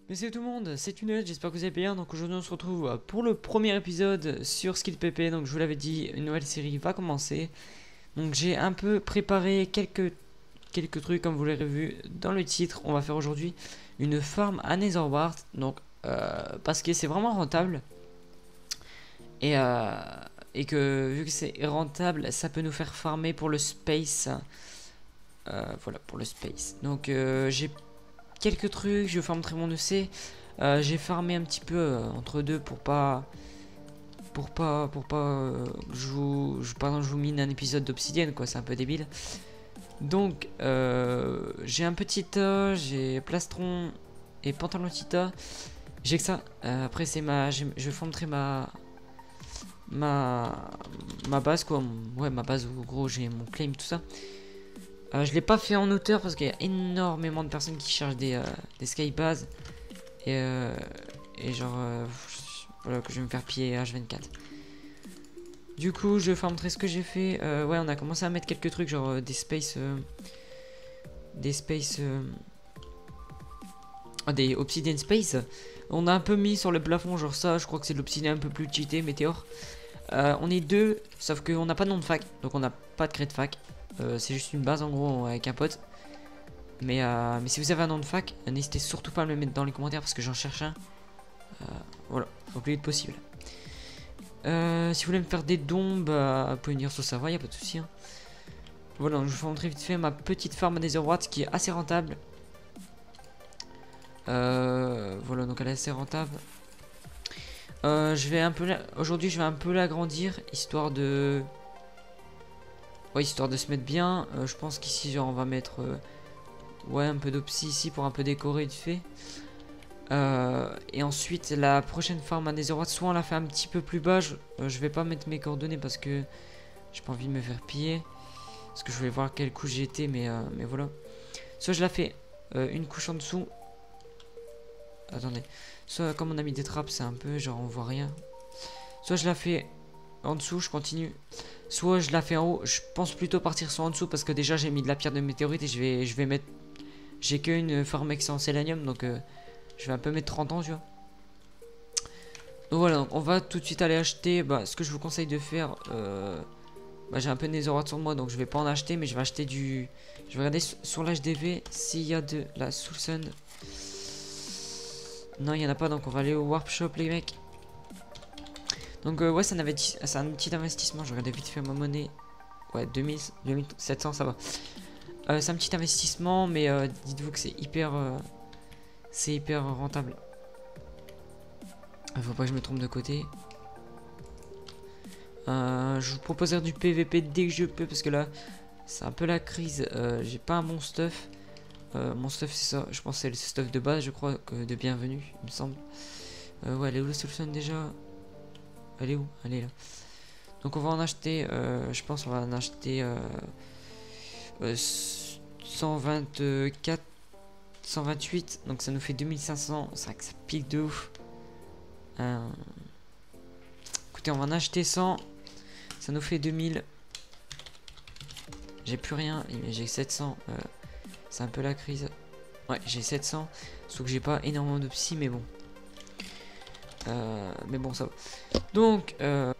Mais salut tout le monde, c'est Uned, j'espère que vous allez bien. Donc aujourd'hui on se retrouve pour le premier épisode sur Skill PP. Donc je vous l'avais dit, une nouvelle série va commencer. Donc j'ai un peu préparé quelques trucs comme vous l'avez vu dans le titre. On va faire aujourd'hui une farm à Netherward. Donc parce que c'est vraiment rentable. Et, euh, et que vu que c'est rentable, ça peut nous faire farmer pour le space. Voilà, pour le space. Donc j'ai quelques trucs, je farmerai mon EC. J'ai farmé un petit peu entre deux pour pas pardon, je vous mine un épisode d'Obsidienne, quoi, c'est un peu débile. Donc j'ai un petit tas, j'ai plastron et pantalon tita. J'ai que ça. Après c'est je formerai ma base, quoi. Ouais, ma base où gros j'ai mon claim, tout ça. Je l'ai pas fait en hauteur parce qu'il y a énormément de personnes qui cherchent des skybases. Et genre voilà, que je vais me faire piller H24. Du coup je formerai ce que j'ai fait. Ouais, on a commencé à mettre quelques trucs, genre des obsidian space. On a un peu mis sur le plafond, genre ça, je crois que c'est l'obsidian un peu plus cheaté, météore. On est deux, sauf qu'on n'a pas de nom de fac, donc on n'a pas de cré de fac. C'est juste une base en gros avec un pote. Mais si vous avez un nom de fac, n'hésitez surtout pas à me le mettre dans les commentaires parce que j'en cherche un. Voilà, au plus vite possible. Si vous voulez me faire des dons, bah, vous pouvez venir sur ça va, y a pas de souci. Hein. Voilà, donc je vous montrer vite fait ma petite farm à Netherward qui est assez rentable. Voilà, donc elle est assez rentable. Aujourd'hui, je vais un peu l'agrandir histoire de. Ouais, histoire de se mettre bien. Je pense qu'ici, genre, on va mettre. Ouais, un peu d'opsie ici pour un peu décorer du fait. Et ensuite, la prochaine farm à Netherward, soit on la fait un petit peu plus bas. Je vais pas mettre mes coordonnées parce que j'ai pas envie de me faire piller. Parce que je voulais voir quelle couche j'étais, mais voilà. Soit je la fais une couche en dessous. Attendez. Soit comme on a mis des trappes, c'est un peu genre on voit rien. Soit je la fais en dessous, je continue. Soit je la fais en haut. Je pense plutôt partir sur en dessous parce que déjà j'ai mis de la pierre de météorite et je vais mettre. J'ai qu'une Farmex en Selenium, donc je vais un peu mettre 30 ans, tu vois. Donc voilà, donc on va tout de suite aller acheter. Bah, ce que je vous conseille de faire, bah, j'ai un peu de Netherward sur moi, donc je vais pas en acheter, mais je vais acheter du. Je vais regarder sur l'HDV s'il y a de la Soul Sun. Non, il y en a pas, donc on va aller au Warp Shop, les mecs. Donc ouais, c'est un petit investissement. Je regardais vite fait ma monnaie. Ouais, 2700, ça va. C'est un petit investissement, mais dites-vous que c'est hyper rentable. Faut pas que je me trompe de côté. Je vous proposerai du PVP dès que je peux, parce que là, c'est un peu la crise. J'ai pas un bon stuff. Mon stuff, c'est ça. Je pense que c'est le stuff de base, je crois, de bienvenue, il me semble. Ouais, elle est où la solution déjà? Elle est où? Elle est là. Donc on va en acheter, je pense on va en acheter 124, 128, donc ça nous fait 2500, c'est vrai que ça pique de ouf. Écoutez, on va en acheter 100, ça nous fait 2000. J'ai plus rien, mais j'ai 700, c'est un peu la crise. Ouais, j'ai 700, sauf que j'ai pas énormément de psy, mais bon. Mais bon, ça va. Donc, je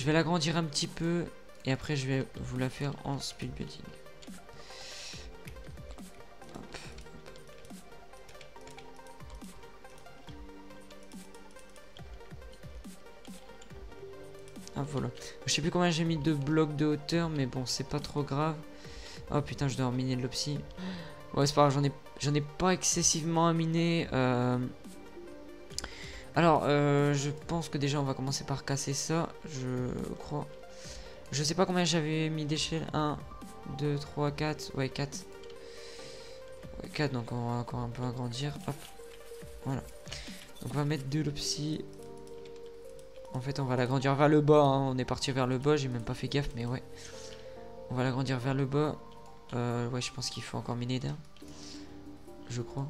vais l'agrandir un petit peu et après je vais vous la faire en speed building. Hop. Ah voilà. Je sais plus combien j'ai mis de blocs de hauteur, mais bon, c'est pas trop grave. Oh putain, je dois reminer de l'opsie. Ouais, c'est pas grave, j'en ai pas excessivement à miner. Alors, je pense que déjà on va commencer par casser ça, je crois. Je sais pas combien j'avais mis d'échelle. 1, 2, 3, 4. Ouais, 4. Ouais, 4, donc on va encore un peu agrandir. Hop. Voilà. Donc on va mettre de l'opsie. En fait, on va l'agrandir vers le bas. Hein. On est parti vers le bas. J'ai même pas fait gaffe, mais ouais. On va l'agrandir vers le bas. Ouais, je pense qu'il faut encore miner d'un. Je crois.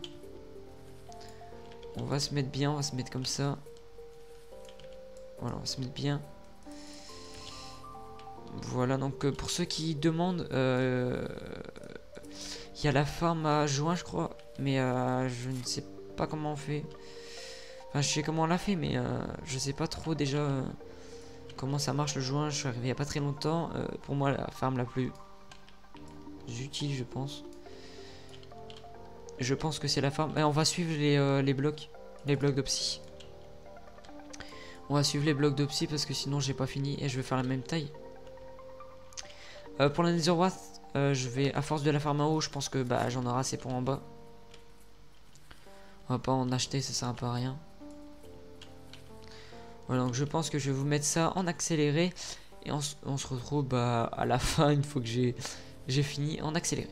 On va se mettre bien. On va se mettre comme ça. Voilà, on va se mettre bien. Voilà, donc pour ceux qui demandent, Il y a la farm à juin, je crois. Mais je ne sais pas comment on fait. Enfin, je sais comment on l'a fait, mais je sais pas trop déjà comment ça marche le juin. Je suis arrivé il y a pas très longtemps. Pour moi, la farm la plus utile, je pense. Je pense que c'est la farm. Et on va suivre les blocs. Les blocs d'Opsy. On va suivre les blocs d'Opsy parce que sinon j'ai pas fini et je vais faire la même taille. Pour la Netherworth, je vais, à force de la farm en haut, je pense que bah, j'en aurai assez pour en bas. On va pas en acheter, ça sert un peu à rien. Voilà, donc je pense que je vais vous mettre ça en accéléré. Et on se retrouve bah, à la fin, une fois que j'ai fini en accéléré.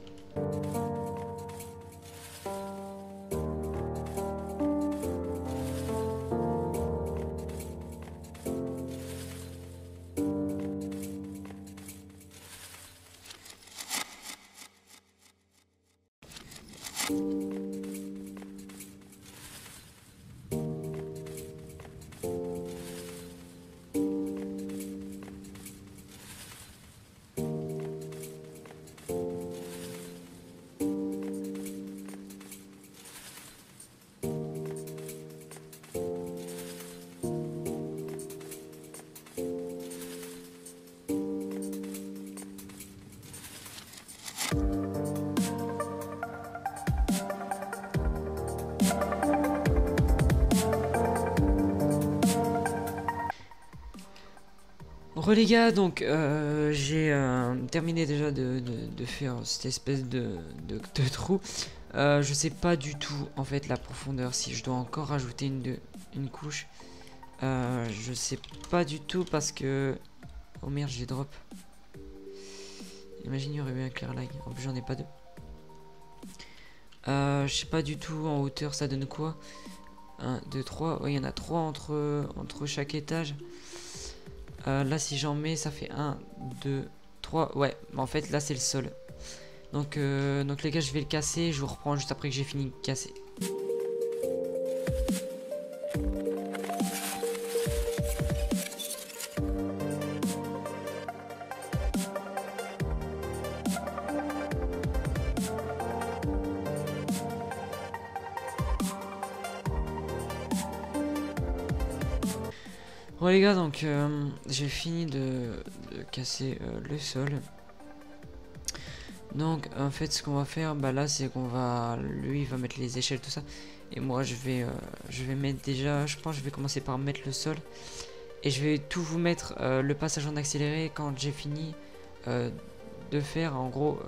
Les gars, donc j'ai terminé déjà de faire cette espèce de trou. Je sais pas du tout en fait la profondeur, si je dois encore rajouter une couche. Je sais pas du tout parce que... Oh merde, j'ai drop. Imagine, il y aurait eu un clear lag. En plus, j'en ai pas deux. Je sais pas du tout en hauteur ça donne quoi. 1, 2, 3. Ouais, il y en a 3 entre chaque étage. Là si j'en mets ça fait 1, 2, 3. Ouais, en fait là c'est le sol. Donc les gars, je vais le casser. Je vous reprends juste après que j'ai fini de casser. Bon les gars, donc j'ai fini de casser le sol. Donc en fait ce qu'on va faire bah là c'est qu'on va, lui il va mettre les échelles tout ça, et moi je vais mettre déjà, je pense que je vais commencer par mettre le sol, et je vais tout vous mettre le passage en accéléré quand j'ai fini de faire en gros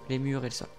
les murs et le sol.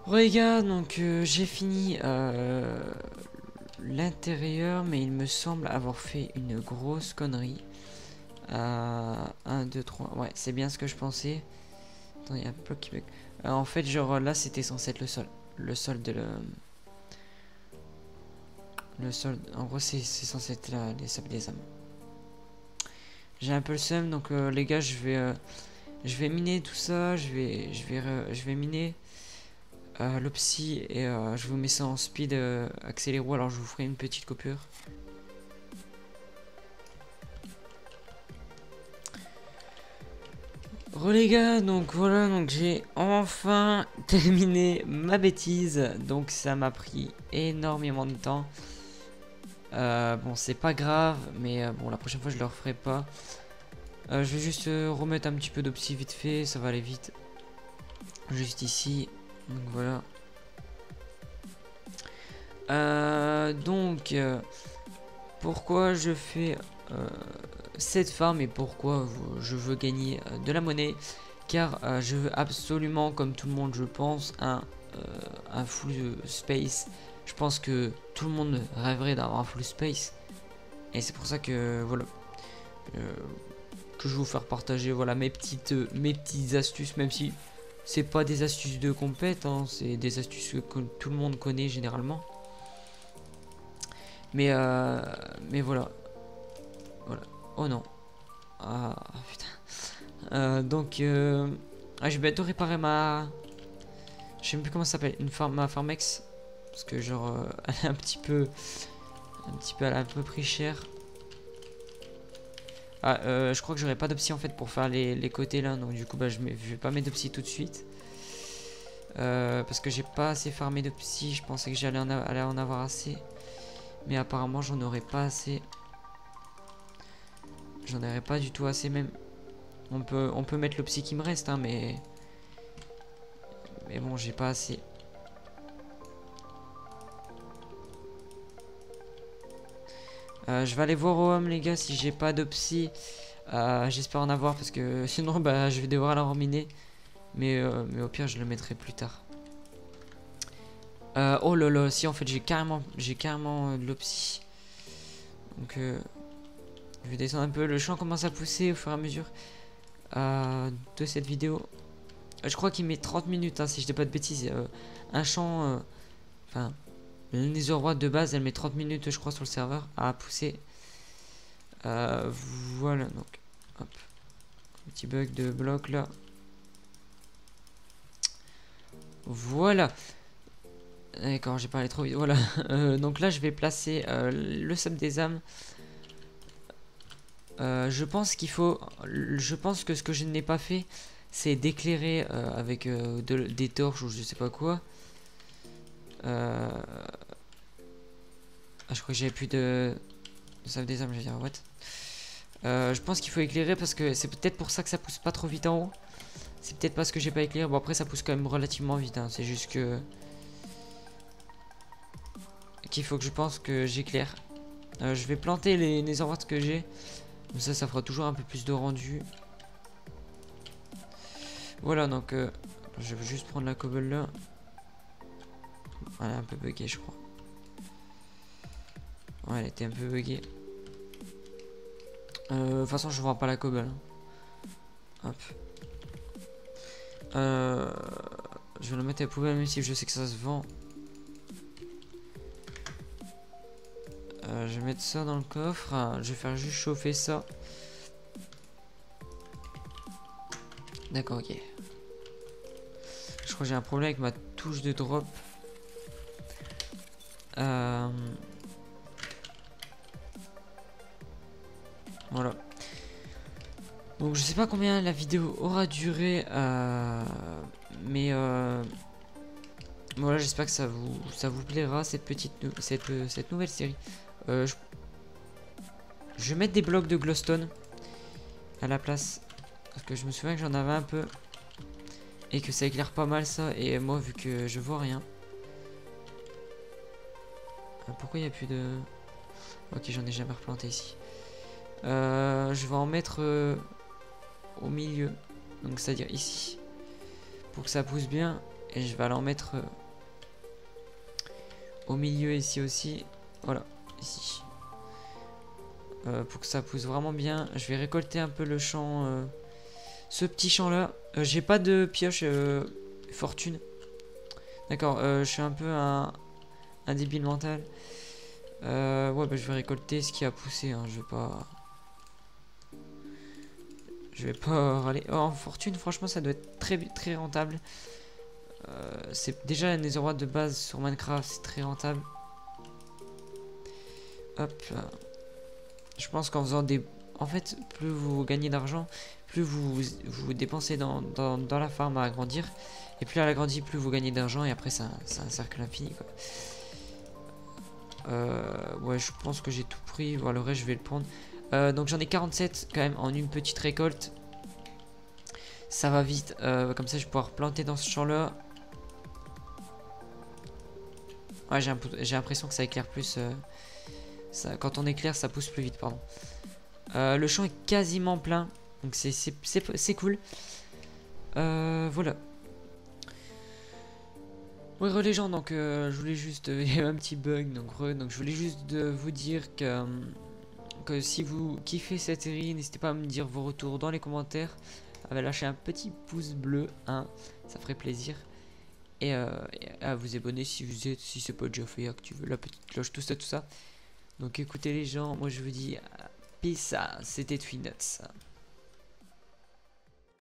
Ouais les gars, donc j'ai fini l'intérieur, mais il me semble avoir fait une grosse connerie. 1, 2, 3, ouais c'est bien ce que je pensais. Attends, il y a un bloc qui bug. En fait genre là c'était censé être le sol. Le sol de le sol, en gros c'est censé être là, les sables des âmes. J'ai un peu le seum, donc les gars je vais miner tout ça, je vais miner l'opsy, et je vous mets ça en speed accéléré, alors je vous ferai une petite coupure. Les gars, donc voilà, donc j'ai enfin terminé ma bêtise, donc ça m'a pris énormément de temps. Bon c'est pas grave, mais bon la prochaine fois je le referai pas. Je vais juste remettre un petit peu d'obsi vite fait, ça va aller vite. Juste ici. Donc voilà. Pourquoi je fais cette farm et pourquoi je veux gagner de la monnaie? Car je veux absolument, comme tout le monde je pense, un full space. Je pense que tout le monde rêverait d'avoir un full space. Et c'est pour ça que voilà. Que je vais vous faire partager voilà mes petites astuces, même si c'est pas des astuces de compète, hein, c'est des astuces que tout le monde connaît généralement. Mais voilà. Oh non. Ah putain. Je vais bientôt réparer ma. Je sais même plus comment ça s'appelle. Ma Farmex. Parce que genre elle est un petit peu. Elle a un peu pris cher. Je crois que j'aurai pas d'opsie en fait pour faire les côtés là. Donc du coup je vais pas mettre d'opsie tout de suite. Parce que j'ai pas assez farmé d'opsie. Je pensais que j'allais en avoir assez. Mais apparemment j'en aurais pas assez. J'en aurais pas du tout assez même. On peut mettre l'opsie qui me reste hein, mais bon j'ai pas assez. Je vais aller voir au home les gars si j'ai pas d'opsie. J'espère en avoir parce que sinon je vais devoir la reminer. Mais au pire je le mettrai plus tard. Oh là là, si en fait j'ai carrément de l'opsie. Donc je vais descendre un peu. Le champ commence à pousser au fur et à mesure de cette vidéo. Je crois qu'il met 30 minutes hein, si je dis pas de bêtises. Un champ, enfin Netherworld de base elle met 30 minutes je crois sur le serveur à pousser. Voilà donc hop. Un petit bug de bloc là. Voilà. D'accord, j'ai parlé trop vite. Voilà. Donc là, je vais placer le sable des âmes. Je pense qu'il faut. Je pense que ce que je n'ai pas fait, c'est d'éclairer avec des torches ou je sais pas quoi. Je crois que j'avais plus de sable des âmes. Je vais dire what. Je pense qu'il faut éclairer parce que c'est peut-être pour ça que ça pousse pas trop vite en haut. C'est peut-être parce que j'ai pas éclairé. Bon après ça pousse quand même relativement vite. Hein. C'est juste que qu'il faut que je pense que j'éclaire. Je vais planter les envoies que j'ai. Comme ça fera toujours un peu plus de rendu. Voilà donc je vais juste prendre la cobble là. Elle est un peu buggée je crois. Ouais elle était un peu buggée. De toute façon je vois pas la cobble. Hein. Hop. Je vais la mettre à la poubelle même si je sais que ça se vend. Je vais mettre ça dans le coffre. Je vais faire juste chauffer ça. D'accord, ok. Je crois que j'ai un problème avec ma touche de drop. Voilà. Donc je sais pas combien la vidéo aura duré. Mais voilà, j'espère que ça vous plaira cette nouvelle série. Je vais mettre des blocs de glowstone à la place. Parce que je me souviens que j'en avais un peu. Et que ça éclaire pas mal ça. Et moi vu que je vois rien. Pourquoi il n'y a plus de... Ok j'en ai jamais replanté ici. Je vais en mettre au milieu. Donc c'est à dire ici. Pour que ça pousse bien. Et je vais aller en mettre au milieu ici aussi. Voilà. Ici. Pour que ça pousse vraiment bien. Je vais récolter un peu le champ. Ce petit champ là. J'ai pas de pioche fortune. D'accord. Je suis un peu un débile mental. Ouais je vais récolter ce qui a poussé. Hein. Je vais pas râler. Oh, en fortune franchement ça doit être très rentable. C'est déjà un netherworld de base sur Minecraft. C'est très rentable. Hop là. Je pense qu'en faisant des... En fait, plus vous gagnez d'argent, plus vous dépensez dans la farm à agrandir. Et plus elle agrandit, plus vous gagnez d'argent. Et après, c'est un cercle infini, quoi. Ouais, je pense que j'ai tout pris. Voilà, le reste, je vais le prendre. Donc j'en ai 47 quand même en une petite récolte. Ça va vite, comme ça je vais pouvoir planter dans ce champ là. Ouais, j'ai l'impression que ça éclaire plus. Quand on éclaire, ça pousse plus vite, pardon. Le champ est quasiment plein, donc c'est cool. Voilà. Ouais, les gens, donc je voulais juste. Il y a un petit bug, donc je voulais juste vous dire que si vous kiffez cette série, n'hésitez pas à me dire vos retours dans les commentaires. Lâcher un petit pouce bleu, hein, ça ferait plaisir. Et à vous abonner si c'est pas déjà fait, activez la petite cloche, tout ça. Donc écoutez les gens, moi je vous dis peace, c'était Twinuts.